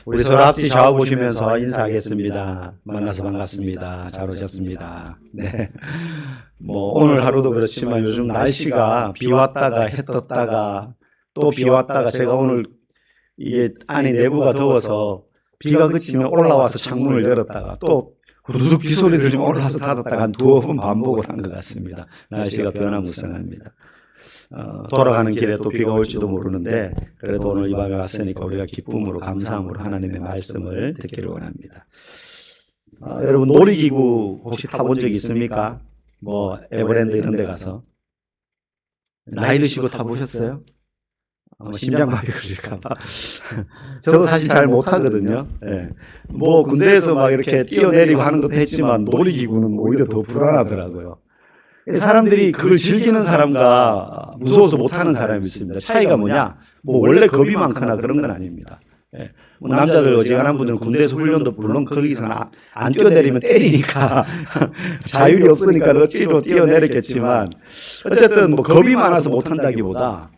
우리 서로 앞뒤 좌우 보시면서 인사하겠습니다. 만나서 반갑습니다. 잘 오셨습니다. 네. 오늘 하루도 그렇지만 요즘 날씨가 비 왔다가 해 떴다가 또 비 왔다가 제가 오늘 이게 안에 내부가 더워서 비가 그치면 올라와서 창문을 열었다가 또 후두둑 비 소리 들리면 올라와서 닫았다가 한 두어 번 반복을 한 것 같습니다. 날씨가 변화무쌍합니다. 돌아가는 길에 또 비가 올지도 모르는데 그래도 오늘 이 밤에 왔으니까 우리가 기쁨으로 감사함으로 하나님의 말씀을 듣기를 원합니다. 여러분 놀이기구 혹시 타본 적 있습니까? 에버랜드 이런 데 가서 나이 드시고 타보셨어요? 심장마비 걸릴까봐. 저도 사실 잘 못하거든요. 예. 군대에서 막 이렇게 뛰어내리고 하는 것도 했지만 놀이기구는 오히려 더 불안하더라고요. 사람들이 그걸 즐기는 사람과 무서워서 못하는 사람이 있습니다. 차이가 뭐냐? 원래 겁이 많거나 그런 건 아닙니다. 예. 남자들 어지간한 분들은 군대에서 훈련도 물론 거기서는 안 뛰어내리면 때리니까 자율이 없으니까 억지로 뛰어내렸겠지만 어쨌든 겁이 많아서 못한다기보다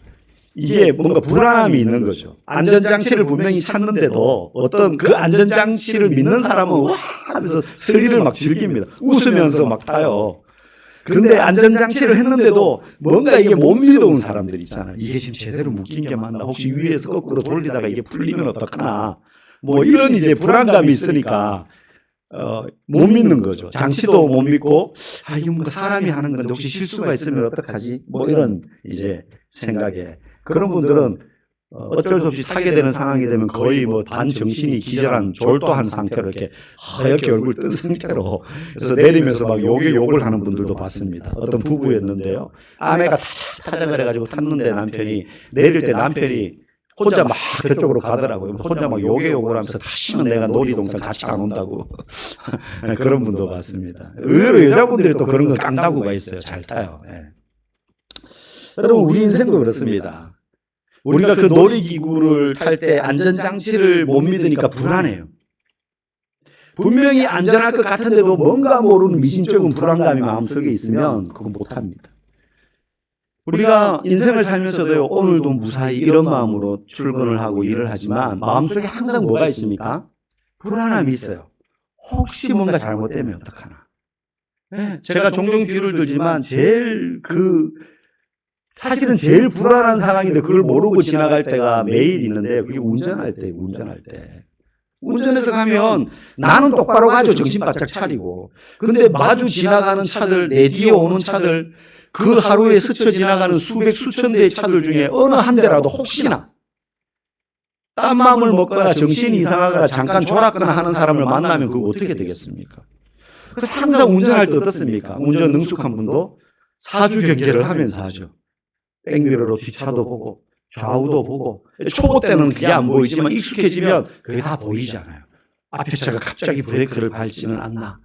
이게 뭔가 불안함이 있는 거죠. 안전장치를 분명히 찾는데도 어떤 그 안전장치를 믿는 사람은 와 하면서 스릴을 막 즐깁니다. 웃으면서 막 타요. 그런데 안전장치를 했는데도 뭔가 이게 못 믿어온 사람들 있잖아요. 이게 지금 제대로 묶인 게 맞나? 혹시 위에서 거꾸로 돌리다가 이게 풀리면 어떡하나? 이런 이제 불안감이 있으니까 못 믿는 거죠. 장치도 못 믿고 이게 뭔가 사람이 하는 건데 혹시 실수가 있으면 어떡하지? 이런 이제 생각에 그런 분들은 어쩔 수 없이 타게 되는 상황이 되면 거의 반정신이 기절한 졸도한 상태로 이렇게 하얗게 얼굴 뜬 상태로 그래서 내리면서 막 욕을 하는 분들도 봤습니다. 어떤 부부였는데요. 아내가 타자 그래가지고 탔는데 남편이 내릴 때 남편이 혼자 막 저쪽으로 가더라고요. 혼자 막 욕을 하면서 다시는 내가 놀이동산 같이 안 온다고 그런 분도 봤습니다. 의외로 여자분들이 또 그런 거 깡다구가 있어요. 잘 타요. 네. 여러분 우리 인생도 그렇습니다. 우리가 그 놀이기구를 탈 때 안전장치를 못 믿으니까 불안해요. 분명히 안전할 것 같은데도 뭔가 모르는 미심쩍은 불안감이 마음속에 있으면 그건 못합니다. 우리가 인생을 살면서도 오늘도 무사히 이런 마음으로 출근을 하고 일을 하지만 마음속에 항상 뭐가 있습니까? 불안함이 있어요. 혹시 뭔가 잘못되면 어떡하나. 네, 제가 종종 비유를 들지만 사실은 제일 불안한 상황인데 그걸 모르고 지나갈 때가 매일 있는데 그게 운전할 때. 운전해서 가면 나는 똑바로 가죠. 정신 바짝 차리고. 근데 마주 지나가는 차들, 내 뒤에 오는 차들, 그 하루에 스쳐 지나가는 수천 대의 차들 중에 어느 한 대라도 혹시나 딴 마음을 먹거나 정신이 이상하거나 잠깐 졸았거나 하는 사람을 만나면 그거 어떻게 되겠습니까? 그래서 항상 운전할 때 어떻습니까? 운전 능숙한 분도 사주 경계를 하면서 하죠. 백미러로 뒤차도 보고 좌우도 보고 초보 때는 그게 안 보이지만 익숙해지면 그게 다 보이잖아요. 앞에 차가 갑자기 브레이크를 밟지는 않나.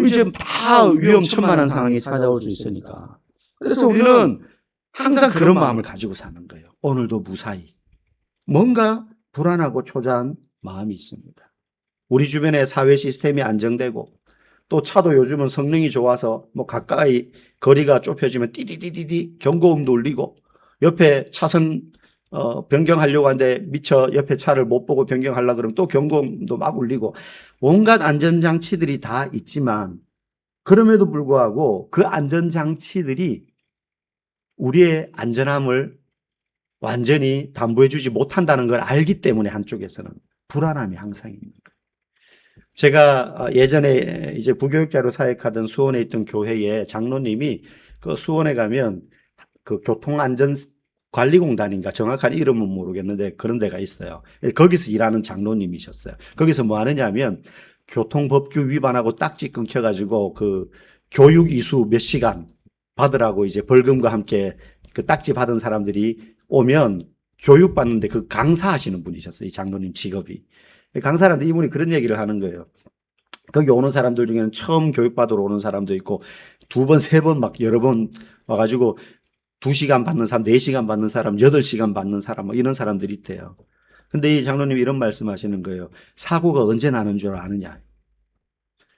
이제 다 위험천만한 상황이 찾아올 수 있으니까. 그래서 우리는 항상 그런 마음을 가지고 사는 거예요. 오늘도 무사히. 뭔가 불안하고 초조한 마음이 있습니다. 우리 주변의 사회 시스템이 안정되고 또 차도 요즘은 성능이 좋아서 가까이 거리가 좁혀지면 띠디디디디 경고음도 울리고 옆에 차선 변경하려고 하는데 미처 옆에 차를 못 보고 변경하려고 그러면 또 경고음도 막 울리고 온갖 안전장치들이 다 있지만 그럼에도 불구하고 그 안전장치들이 우리의 안전함을 완전히 담보해 주지 못한다는 걸 알기 때문에 한쪽에서는 불안함이 항상 있는 거예요. 제가 예전에 이제 부교육자로 사역하던 수원에 있던 교회에 장로님이 그 수원에 가면 그 교통안전관리공단인가 정확한 이름은 모르겠는데 그런 데가 있어요. 거기서 일하는 장로님이셨어요. 거기서 뭐 하느냐면 교통법규 위반하고 딱지 끊겨가지고 그 교육 이수 몇 시간 받으라고 이제 벌금과 함께 그 딱지 받은 사람들이 오면 교육받는데 그 강사하시는 분이셨어요. 이 장로님 직업이. 강사한테 이분이 그런 얘기를 하는 거예요. 거기 오는 사람들 중에는 처음 교육받으러 오는 사람도 있고 2번, 3번 막 여러 번 와가지고 2시간 받는 사람, 4시간 받는 사람, 8시간 받는 사람 이런 사람들이 있대요. 근데 이 장로님이 이런 말씀하시는 거예요. 사고가 언제 나는 줄 아느냐.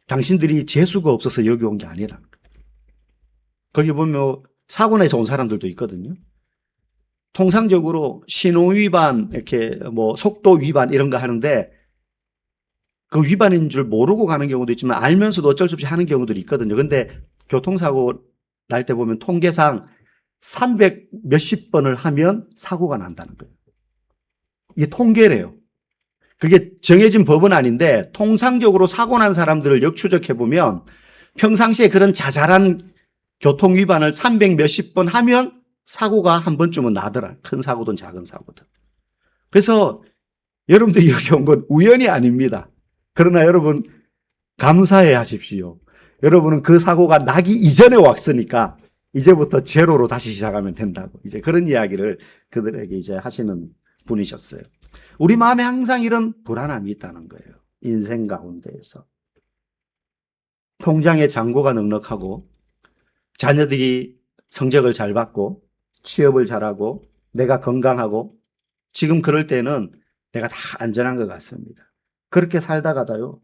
당신들이 재수가 없어서 여기 온 게 아니라. 거기 보면 사고 내서 온 사람들도 있거든요. 통상적으로 신호 위반, 이렇게 속도 위반 이런 거 하는데 그 위반인 줄 모르고 가는 경우도 있지만 알면서도 어쩔 수 없이 하는 경우들이 있거든요. 근데 교통사고 날 때 보면 통계상 300 몇십 번을 하면 사고가 난다는 거예요. 이게 통계래요. 그게 정해진 법은 아닌데 통상적으로 사고 난 사람들을 역추적해 보면 평상시에 그런 자잘한 교통 위반을 300 몇십 번 하면 사고가 한 번쯤은 나더라. 큰 사고든 작은 사고든. 그래서 여러분들이 여기 온 건 우연이 아닙니다. 그러나 여러분 감사해 하십시오. 여러분은 그 사고가 나기 이전에 왔으니까 이제부터 제로로 다시 시작하면 된다고. 이제 그런 이야기를 그들에게 이제 하시는 분이셨어요. 우리 마음에 항상 이런 불안함이 있다는 거예요. 인생 가운데에서. 통장에 잔고가 넉넉하고 자녀들이 성적을 잘 받고 취업을 잘하고 내가 건강하고 지금 그럴 때는 내가 다 안전한 것 같습니다. 그렇게 살다가다요.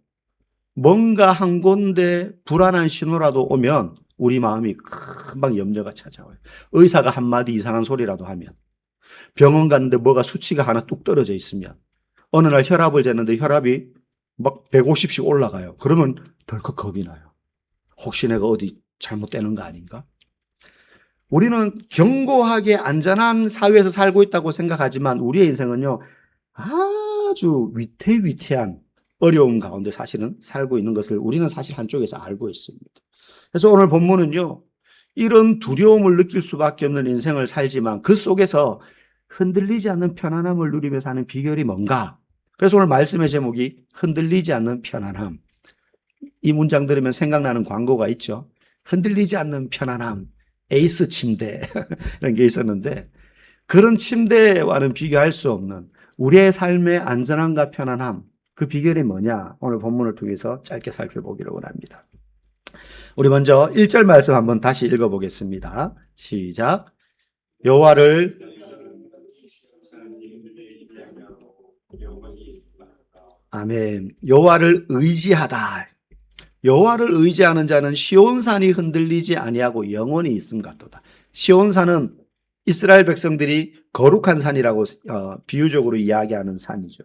뭔가 한 군데 불안한 신호라도 오면 우리 마음이 금방 염려가 찾아와요. 의사가 한마디 이상한 소리라도 하면 병원 갔는데 뭐가 수치가 하나 뚝 떨어져 있으면 어느 날 혈압을 재는데 혈압이 막 150씩 올라가요. 그러면 덜컥 겁이 나요. 혹시 내가 어디 잘못되는 거 아닌가? 우리는 견고하게 안전한 사회에서 살고 있다고 생각하지만 우리의 인생은요. 아주 위태위태한 어려움 가운데 사실은 살고 있는 것을 우리는 사실 한쪽에서 알고 있습니다. 그래서 오늘 본문은요. 이런 두려움을 느낄 수밖에 없는 인생을 살지만 그 속에서 흔들리지 않는 편안함을 누리며 사는 비결이 뭔가? 그래서 오늘 말씀의 제목이 흔들리지 않는 편안함. 이 문장 들으면 생각나는 광고가 있죠. 흔들리지 않는 편안함. 에이스 침대 이런 게 있었는데 그런 침대와는 비교할 수 없는 우리의 삶의 안전함과 편안함 그 비결이 뭐냐 오늘 본문을 통해서 짧게 살펴보기를 원합니다. 우리 먼저 1절 말씀 한번 다시 읽어보겠습니다. 시작. 여호와를 아멘. 여호와를 의지하다. 여호와를 의지하는 자는 시온산이 흔들리지 아니하고 영원히 있음 같도다. 시온산은 이스라엘 백성들이 거룩한 산이라고 비유적으로 이야기하는 산이죠.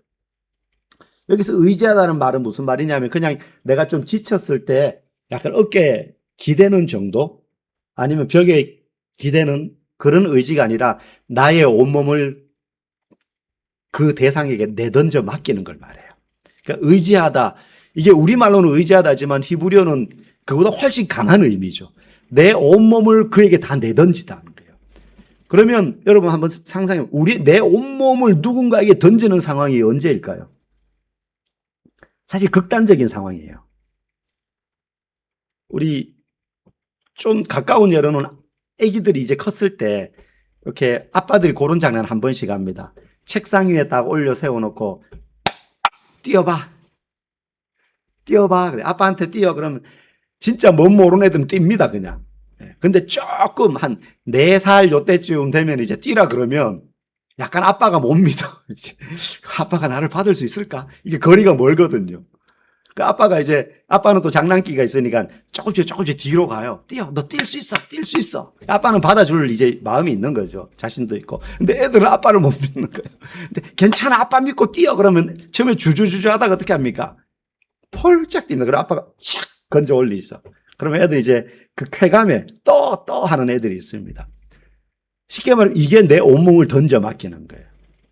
여기서 의지하다는 말은 무슨 말이냐면 그냥 내가 좀 지쳤을 때 약간 어깨에 기대는 정도 아니면 벽에 기대는 그런 의지가 아니라 나의 온몸을 그 대상에게 내던져 맡기는 걸 말해요. 그러니까 의지하다. 이게 우리말로는 의지하다지만 히브리어는 그보다 훨씬 강한 의미죠. 내 온몸을 그에게 다 내던지다는 거예요. 그러면 여러분 한번 상상해 내 온몸을 누군가에게 던지는 상황이 언제일까요? 사실 극단적인 상황이에요. 우리 좀 가까운 예로는 아기들이 이제 컸을 때 이렇게 아빠들이 그런 장난 한 번씩 합니다. 책상 위에 딱 올려 세워놓고 뛰어봐. 그래. 아빠한테 뛰어. 그러면 진짜 멋 모르는 애들은 뜁니다, 그냥. 근데 조금 한 4살 요때쯤 되면 이제 뛰라 그러면 약간 아빠가 못 믿어. 아빠가 나를 받을 수 있을까? 이게 거리가 멀거든요. 그 아빠는 또 장난기가 있으니까 조금씩 뒤로 가요. 뛰어. 너 뛸 수 있어. 아빠는 받아줄 이제 마음이 있는 거죠. 자신도 있고. 근데 애들은 아빠를 못 믿는 거예요. 근데 괜찮아. 아빠 믿고 뛰어. 그러면 처음에 주주주주 하다가 어떻게 합니까? 폴짝 뜁니다. 그럼 아빠가 샥 건져 올리죠. 그러면 애들이 이제 그 쾌감에 또 하는 애들이 있습니다. 쉽게 말하면 이게 내 온몸을 던져 맡기는 거예요.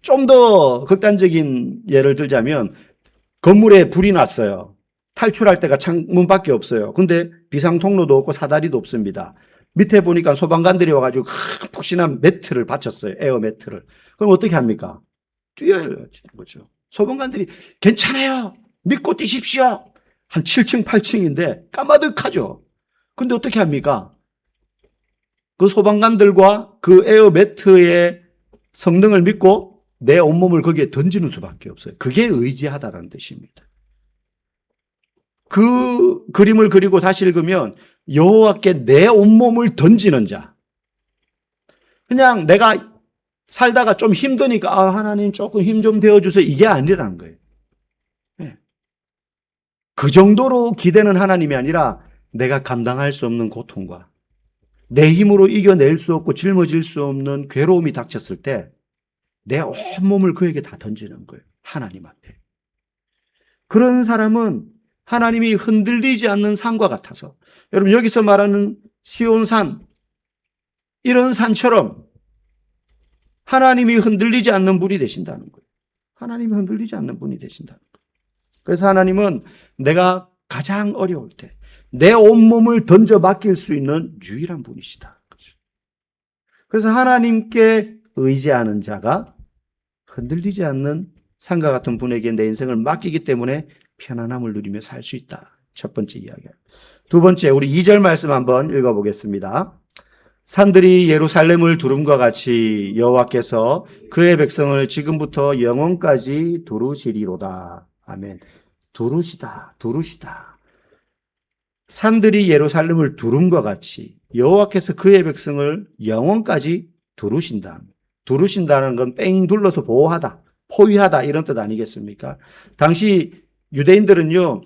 좀 더 극단적인 예를 들자면 건물에 불이 났어요. 탈출할 데가 창문밖에 없어요. 근데 비상통로도 없고 사다리도 없습니다. 밑에 보니까 소방관들이 와가지고 푹신한 매트를 받쳤어요. 에어 매트를. 그럼 어떻게 합니까? 뛰어야 거죠. 소방관들이 괜찮아요. 믿고 뛰십시오. 한 7층, 8층인데 까마득하죠. 근데 어떻게 합니까? 그 소방관들과 그 에어 매트의 성능을 믿고 내 온몸을 거기에 던지는 수밖에 없어요. 그게 의지하다라는 뜻입니다. 그 그림을 그리고 다시 읽으면 여호와께 내 온몸을 던지는 자. 그냥 내가 살다가 좀 힘드니까 하나님 조금 힘 좀 되어주세요. 이게 아니라는 거예요. 그 정도로 기대는 하나님이 아니라 내가 감당할 수 없는 고통과 내 힘으로 이겨낼 수 없고 짊어질 수 없는 괴로움이 닥쳤을 때 내 온몸을 그에게 다 던지는 거예요. 하나님 앞에. 그런 사람은 하나님이 흔들리지 않는 산과 같아서, 여러분 여기서 말하는 시온산, 이런 산처럼 하나님이 흔들리지 않는 분이 되신다는 거예요. 하나님이 흔들리지 않는 분이 되신다는 거예요. 그래서 하나님은 내가 가장 어려울 때 내 온몸을 던져 맡길 수 있는 유일한 분이시다. 그래서 하나님께 의지하는 자가 흔들리지 않는 산과 같은 분에게 내 인생을 맡기기 때문에 편안함을 누리며 살 수 있다. 첫 번째 이야기예요. 두 번째, 우리 2절 말씀 한번 읽어보겠습니다. 산들이 예루살렘을 두름과 같이 여호와께서 그의 백성을 지금부터 영원까지 두루시리로다. 아멘. 두루시다. 산들이 예루살렘을 두름과 같이 여호와께서 그의 백성을 영원까지 두루신다. 두루신다는 건 뺑 둘러서 보호하다, 포위하다 이런 뜻 아니겠습니까? 당시 유대인들은요,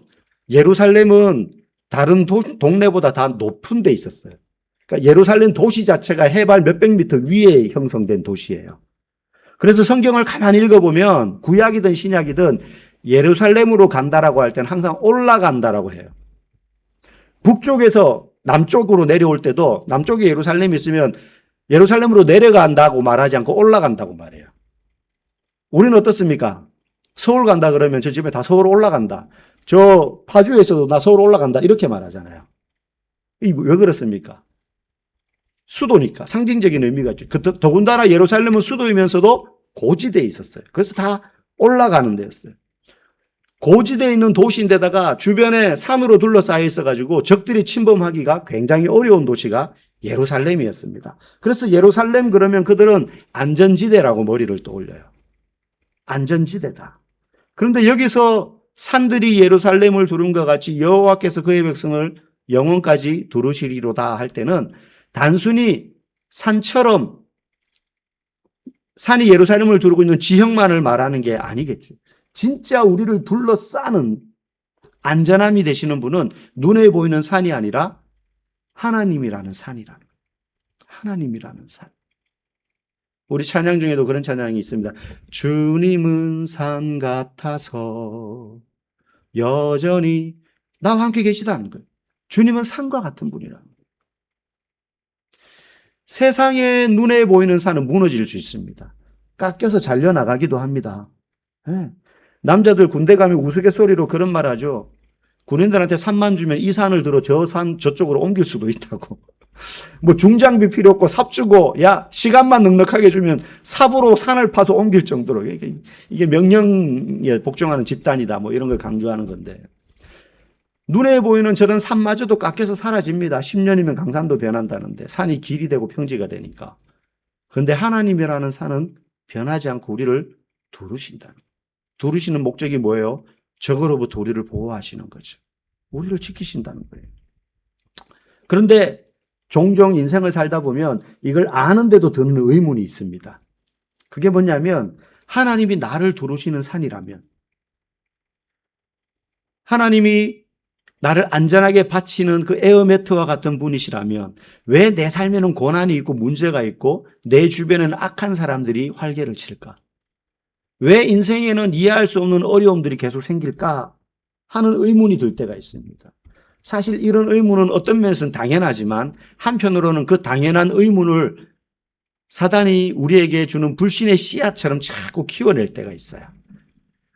예루살렘은 다른 동네보다 다 높은 데 있었어요. 그러니까 예루살렘 도시 자체가 해발 몇백 미터 위에 형성된 도시예요. 그래서 성경을 가만히 읽어보면 구약이든 신약이든 예루살렘으로 간다라고 할 때는 항상 올라간다라고 해요. 북쪽에서 남쪽으로 내려올 때도 남쪽에 예루살렘이 있으면 예루살렘으로 내려간다고 말하지 않고 올라간다고 말해요. 우리는 어떻습니까? 서울 간다 그러면 저 집에 다 서울 올라간다. 저 파주에서도 나 서울 올라간다. 이렇게 말하잖아요. 왜 그렇습니까? 수도니까. 상징적인 의미가 있죠. 더군다나 예루살렘은 수도이면서도 고지대에 있었어요. 그래서 다 올라가는 데였어요. 고지대에 있는 도시인데다가 주변에 산으로 둘러싸여 있어가지고 적들이 침범하기가 굉장히 어려운 도시가 예루살렘이었습니다. 그래서 예루살렘 그러면 그들은 안전지대라고 머리를 떠올려요. 안전지대다. 그런데 여기서 산들이 예루살렘을 두름과 같이 여호와께서 그의 백성을 영원까지 두루시리로다 할 때는 단순히 산처럼 산이 예루살렘을 두르고 있는 지형만을 말하는 게 아니겠지. 진짜 우리를 둘러싸는 안전함이 되시는 분은 눈에 보이는 산이 아니라 하나님이라는 산이라는 거예요. 하나님이라는 산. 우리 찬양 중에도 그런 찬양이 있습니다. 주님은 산 같아서 여전히 나와 함께 계시다는 거예요. 주님은 산과 같은 분이라는 거예요. 세상에 눈에 보이는 산은 무너질 수 있습니다. 깎여서 잘려나가기도 합니다. 네. 남자들 군대 가면 우스갯소리로 그런 말 하죠. 군인들한테 산만 주면 이 산을 들어 저 산 저쪽으로 옮길 수도 있다고. 뭐 중장비 필요 없고 삽 주고 야 시간만 넉넉하게 주면 삽으로 산을 파서 옮길 정도로 이게 명령에 복종하는 집단이다 뭐 이런 걸 강조하는 건데, 눈에 보이는 저런 산마저도 깎여서 사라집니다. 10년이면 강산도 변한다는데 산이 길이 되고 평지가 되니까. 그런데 하나님이라는 산은 변하지 않고 우리를 두르신다는 거예요. 두르시는 목적이 뭐예요? 적으로부터 우리를 보호하시는 거죠. 우리를 지키신다는 거예요. 그런데 종종 인생을 살다 보면 이걸 아는데도 드는 의문이 있습니다. 그게 뭐냐면 하나님이 나를 두르시는 산이라면, 하나님이 나를 안전하게 바치는 그 에어매트와 같은 분이시라면 왜 내 삶에는 고난이 있고 문제가 있고 내 주변에는 악한 사람들이 활개를 칠까? 왜 인생에는 이해할 수 없는 어려움들이 계속 생길까 하는 의문이 들 때가 있습니다. 사실 이런 의문은 어떤 면에서는 당연하지만 한편으로는 그 당연한 의문을 사단이 우리에게 주는 불신의 씨앗처럼 자꾸 키워낼 때가 있어요.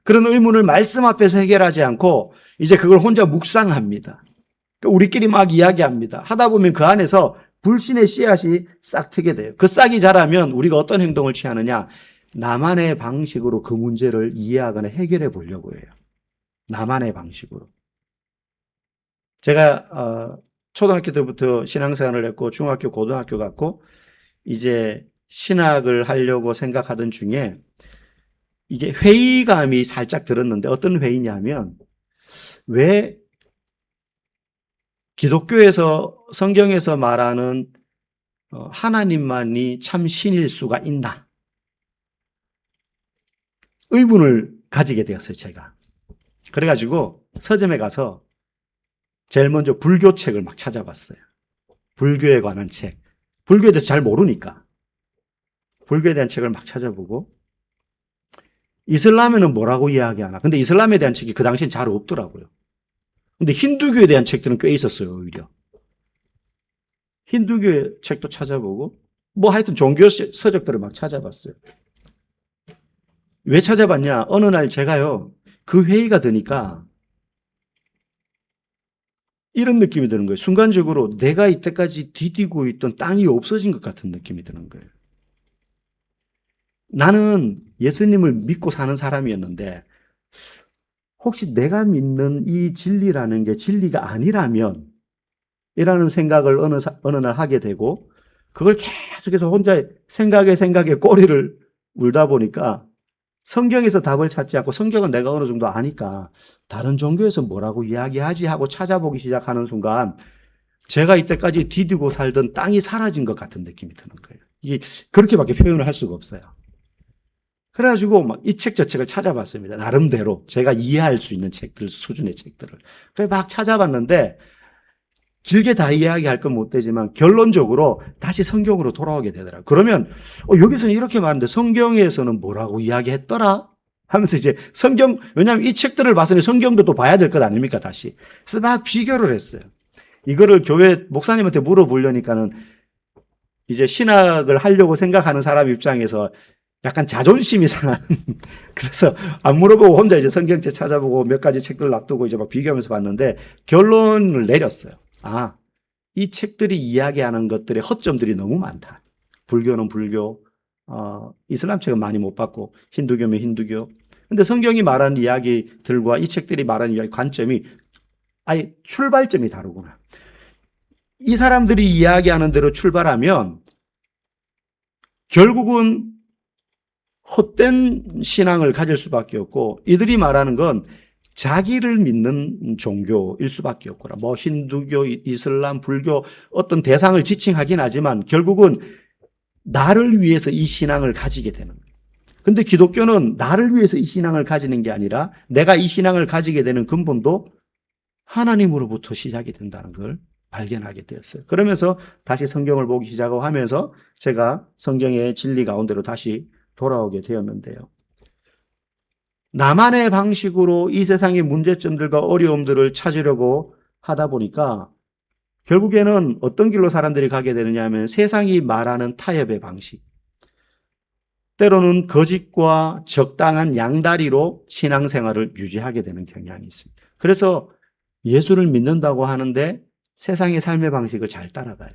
그런 의문을 말씀 앞에서 해결하지 않고 이제 그걸 혼자 묵상합니다. 우리끼리 막 이야기합니다. 하다 보면 그 안에서 불신의 씨앗이 싹 트게 돼요. 그 싹이 자라면 우리가 어떤 행동을 취하느냐? 나만의 방식으로 그 문제를 이해하거나 해결해 보려고 해요. 나만의 방식으로. 제가 초등학교 때부터 신앙생활을 했고 중학교, 고등학교 갔고 이제 신학을 하려고 생각하던 중에 이게 회의감이 살짝 들었는데, 어떤 회의냐면 왜 기독교에서 성경에서 말하는 하나님만이 참 신일 수가 있나? 의문을 가지게 되었어요, 제가. 그래가지고 서점에 가서 제일 먼저 불교 책을 막 찾아봤어요. 불교에 관한 책. 불교에 대해서 잘 모르니까. 불교에 대한 책을 막 찾아보고 이슬람에는 뭐라고 이야기하나? 근데 이슬람에 대한 책이 그 당시엔 잘 없더라고요. 근데 힌두교에 대한 책들은 꽤 있었어요, 오히려. 힌두교의 책도 찾아보고, 뭐 하여튼 종교 서적들을 막 찾아봤어요. 왜 찾아봤냐? 어느 날 제가요, 그 회의가 되니까 이런 느낌이 드는 거예요. 순간적으로 내가 이때까지 디디고 있던 땅이 없어진 것 같은 느낌이 드는 거예요. 나는 예수님을 믿고 사는 사람이었는데 혹시 내가 믿는 이 진리라는 게 진리가 아니라면 이라는 생각을 어느 날 하게 되고 그걸 계속해서 혼자 생각에 꼬리를 물다 보니까 성경에서 답을 찾지 않고 성경은 내가 어느 정도 아니까 다른 종교에서 뭐라고 이야기하지 하고 찾아보기 시작하는 순간 제가 이때까지 디디고 살던 땅이 사라진 것 같은 느낌이 드는 거예요. 이게 그렇게밖에 표현을 할 수가 없어요. 그래가지고 막 이 책 저 책을 찾아봤습니다. 나름대로 제가 이해할 수 있는 책들 수준의 책들을. 그래서 막 찾아봤는데 길게 다 이야기할 건 못 되지만 결론적으로 다시 성경으로 돌아오게 되더라고요. 그러면 여기서는 이렇게 말하는데 성경에서는 뭐라고 이야기했더라? 하면서 이제 성경, 왜냐하면 이 책들을 봤으니 성경도 또 봐야 될 것 아닙니까, 다시. 그래서 막 비교를 했어요. 이거를 교회 목사님한테 물어보려니까는 이제 신학을 하려고 생각하는 사람 입장에서 약간 자존심이 상한. 그래서 안 물어보고 혼자 이제 성경책 찾아보고 몇 가지 책들 놔두고 이제 막 비교하면서 봤는데 결론을 내렸어요. 아, 이 책들이 이야기하는 것들의 허점들이 너무 많다. 불교는 불교, 이슬람 책은 많이 못 봤고, 힌두교면 힌두교. 근데 성경이 말하는 이야기들과 이 책들이 말하는 이야기 관점이 아예 출발점이 다르구나. 이 사람들이 이야기하는 대로 출발하면 결국은 헛된 신앙을 가질 수밖에 없고 이들이 말하는 건 자기를 믿는 종교일 수밖에 없구나. 뭐 힌두교, 이슬람, 불교 어떤 대상을 지칭하긴 하지만 결국은 나를 위해서 이 신앙을 가지게 되는 거예요. 근데 기독교는 나를 위해서 이 신앙을 가지는 게 아니라 내가 이 신앙을 가지게 되는 근본도 하나님으로부터 시작이 된다는 걸 발견하게 되었어요. 그러면서 다시 성경을 보기 시작하고 하면서 제가 성경의 진리 가운데로 다시 돌아오게 되었는데요. 나만의 방식으로 이 세상의 문제점들과 어려움들을 찾으려고 하다 보니까 결국에는 어떤 길로 사람들이 가게 되느냐 하면 세상이 말하는 타협의 방식. 때로는 거짓과 적당한 양다리로 신앙생활을 유지하게 되는 경향이 있습니다. 그래서 예수를 믿는다고 하는데 세상의 삶의 방식을 잘 따라가요.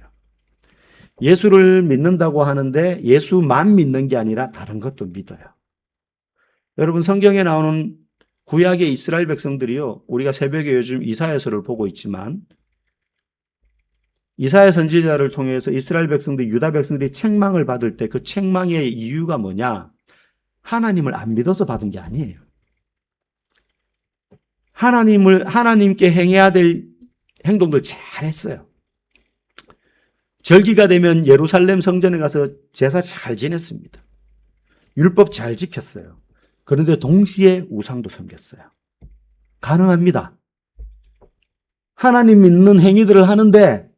예수를 믿는다고 하는데 예수만 믿는 게 아니라 다른 것도 믿어요. 여러분 성경에 나오는 구약의 이스라엘 백성들이요. 우리가 새벽에 요즘 이사야서를 보고 있지만 이사야 선지자를 통해서 이스라엘 백성들, 유다 백성들이 책망을 받을 때 그 책망의 이유가 뭐냐? 하나님을 안 믿어서 받은 게 아니에요. 하나님께 행해야 될 행동들 잘했어요. 절기가 되면 예루살렘 성전에 가서 제사 잘 지냈습니다. 율법 잘 지켰어요. 그런데 동시에 우상도 섬겼어요. 가능합니다. 하나님 믿는 행위들을 하는데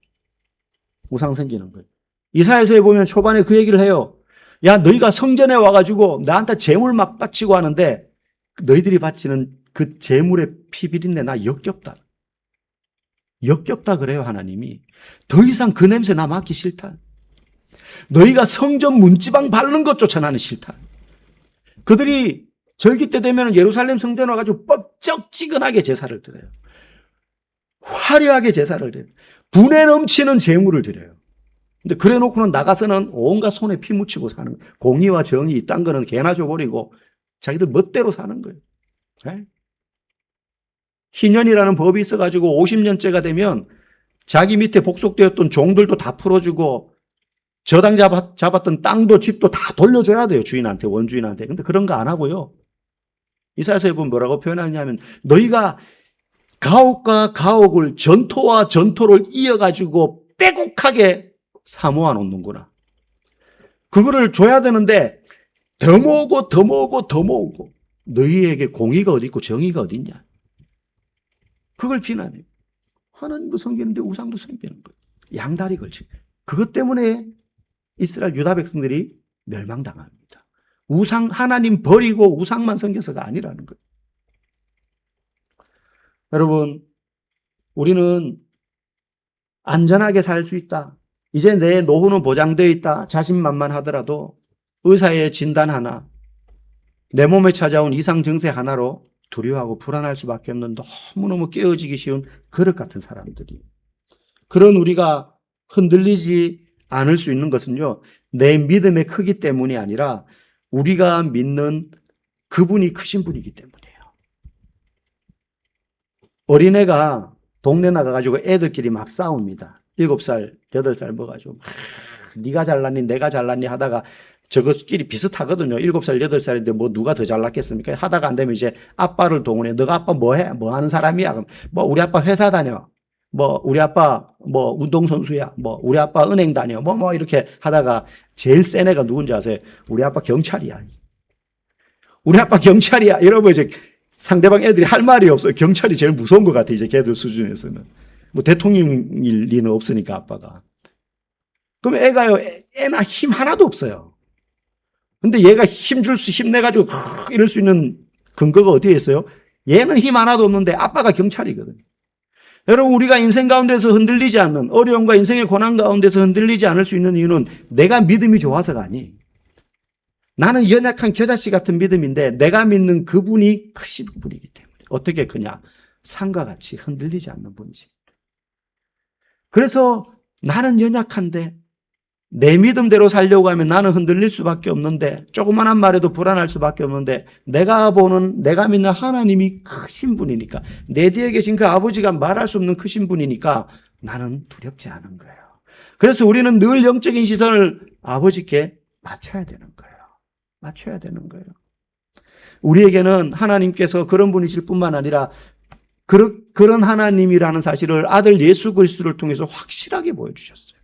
우상 섬기는 거예요. 이사야서에 보면 초반에 그 얘기를 해요. 야, 너희가 성전에 와가지고 나한테 제물 막 바치고 하는데 너희들이 바치는 그 제물의 피비린내 나 역겹다. 역겹다 그래요, 하나님이. 더 이상 그 냄새 나 맡기 싫다. 너희가 성전 문지방 바르는 것조차 나는 싫다. 그들이 절기 때 되면 예루살렘 성전 와가지고 뻑적지근하게 제사를 드려요. 화려하게 제사를 드려요. 분에 넘치는 제물을 드려요. 근데 그래 놓고는 나가서는 온갖 손에 피 묻히고 사는 거예요. 공의와 정의 이딴 거는 개나 줘버리고 자기들 멋대로 사는 거예요. 네? 희년이라는 법이 있어가지고 50년째가 되면 자기 밑에 복속되었던 종들도 다 풀어주고 저당 잡았던 땅도 집도 다 돌려줘야 돼요. 주인한테, 원주인한테. 근데 그런 거 안 하고요. 이사야서에 보면 뭐라고 표현하냐면 너희가 가옥과 가옥을 전토와 전토를 이어가지고 빼곡하게 사모아 놓는구나. 그거를 줘야 되는데 더 모으고 더 모으고 더 모으고 너희에게 공의가 어디 있고 정의가 어디 있냐. 그걸 비난해요. 하나님도 섬기는데 우상도 섬기는 거예요. 양다리 걸치. 그것 때문에 이스라엘 유다 백성들이 멸망당합니다. 하나님 버리고 우상만 섬겨서가 아니라는 거예요. 여러분, 우리는 안전하게 살 수 있다. 이제 내 노후는 보장되어 있다. 자신만만하더라도 의사의 진단 하나, 내 몸에 찾아온 이상 증세 하나로 두려워하고 불안할 수밖에 없는 너무너무 깨어지기 쉬운 그릇 같은 사람들이. 그런 우리가 흔들리지 않을 수 있는 것은요, 내 믿음의 크기 때문이 아니라 우리가 믿는 그분이 크신 분이기 때문이에요. 어린애가 동네 나가가지고 애들끼리 막 싸웁니다. 7살, 8살 먹어가지고 네가 잘났니 내가 잘났니 하다가 저것끼리 비슷하거든요. 7살, 8살인데 뭐 누가 더 잘났겠습니까? 하다가 안 되면 이제 아빠를 동원해. 너가 아빠 뭐 해? 뭐 하는 사람이야? 그럼 뭐 우리 아빠 회사 다녀. 뭐 우리 아빠 뭐 운동선수야. 뭐 우리 아빠 은행 다녀. 뭐 이렇게 하다가 제일 센 애가 누군지 아세요? 우리 아빠 경찰이야. 우리 아빠 경찰이야. 여러분 이제 상대방 애들이 할 말이 없어요. 경찰이 제일 무서운 것 같아. 이제 걔들 수준에서는. 뭐 대통령일 리는 없으니까 아빠가. 그럼 애가요. 애나 힘 하나도 없어요. 근데 얘가 힘내가지고 이럴 수 있는 근거가 어디에 있어요? 얘는 힘 하나도 없는데 아빠가 경찰이거든요. 여러분, 우리가 인생 가운데서 흔들리지 않는, 어려움과 인생의 고난 가운데서 흔들리지 않을 수 있는 이유는 내가 믿음이 좋아서가 아니. 나는 연약한 겨자씨 같은 믿음인데 내가 믿는 그분이 크신 분이기 때문에. 어떻게 크냐? 산과 같이 흔들리지 않는 분이십니다. 그래서 나는 연약한데 내 믿음대로 살려고 하면 나는 흔들릴 수밖에 없는데, 조그만한 말에도 불안할 수밖에 없는데, 내가 믿는 하나님이 크신 분이니까, 내 뒤에 계신 그 아버지가 말할 수 없는 크신 분이니까 나는 두렵지 않은 거예요. 그래서 우리는 늘 영적인 시선을 아버지께 맞춰야 되는 거예요. 맞춰야 되는 거예요. 우리에게는 하나님께서 그런 분이실 뿐만 아니라 그런 하나님이라는 사실을 아들 예수 그리스도를 통해서 확실하게 보여주셨어요.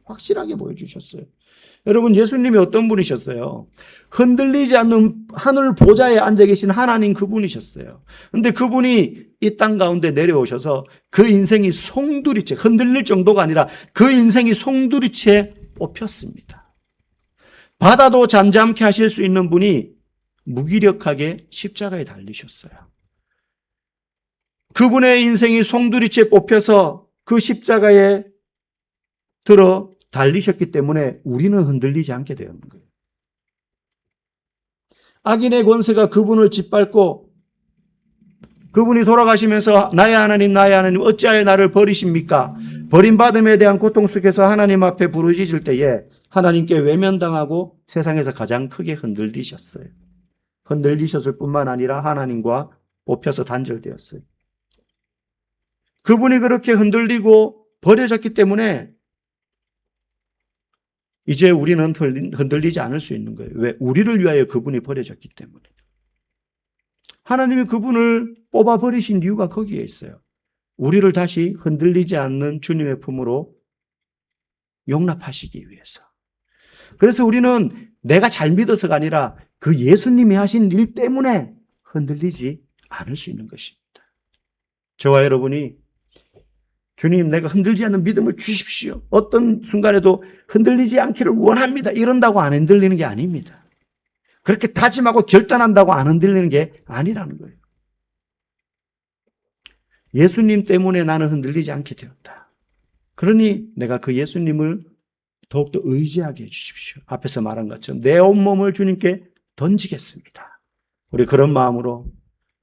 확실하게 보여주셨어요. 여러분, 예수님이 어떤 분이셨어요? 흔들리지 않는 하늘 보좌에 앉아 계신 하나님 그분이셨어요. 근데 그분이 이 땅 가운데 내려오셔서 그 인생이 송두리째, 흔들릴 정도가 아니라 그 인생이 송두리째 뽑혔습니다. 바다도 잠잠케 하실 수 있는 분이 무기력하게 십자가에 달리셨어요. 그분의 인생이 송두리째 뽑혀서 그 십자가에 들어 달리셨기 때문에 우리는 흔들리지 않게 되는 거예요. 악인의 권세가 그분을 짓밟고 그분이 돌아가시면서 나의 하나님 어찌하여 나를 버리십니까? 버림받음에 대한 고통 속에서 하나님 앞에 부르짖을 때에 하나님께 외면당하고 세상에서 가장 크게 흔들리셨어요. 흔들리셨을 뿐만 아니라 하나님과 뽑혀서 단절되었어요. 그분이 그렇게 흔들리고 버려졌기 때문에 이제 우리는 흔들리지 않을 수 있는 거예요. 왜? 우리를 위하여 그분이 버려졌기 때문에. 하나님이 그분을 뽑아버리신 이유가 거기에 있어요. 우리를 다시 흔들리지 않는 주님의 품으로 용납하시기 위해서. 그래서 우리는 내가 잘 믿어서가 아니라 그 예수님이 하신 일 때문에 흔들리지 않을 수 있는 것입니다. 저와 여러분이 주님, 내가 흔들리지 않는 믿음을 주십시오. 어떤 순간에도 흔들리지 않기를 원합니다. 이런다고 안 흔들리는 게 아닙니다. 그렇게 다짐하고 결단한다고 안 흔들리는 게 아니라는 거예요. 예수님 때문에 나는 흔들리지 않게 되었다. 그러니 내가 그 예수님을 더욱더 의지하게 해주십시오. 앞에서 말한 것처럼 내 온몸을 주님께 던지겠습니다. 우리 그런 마음으로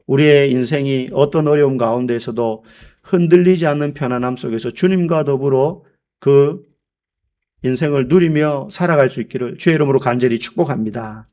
우리의 인생이 어떤 어려움 가운데에서도 흔들리지 않는 편안함 속에서 주님과 더불어 그 인생을 누리며 살아갈 수 있기를 주의 이름으로 간절히 축복합니다.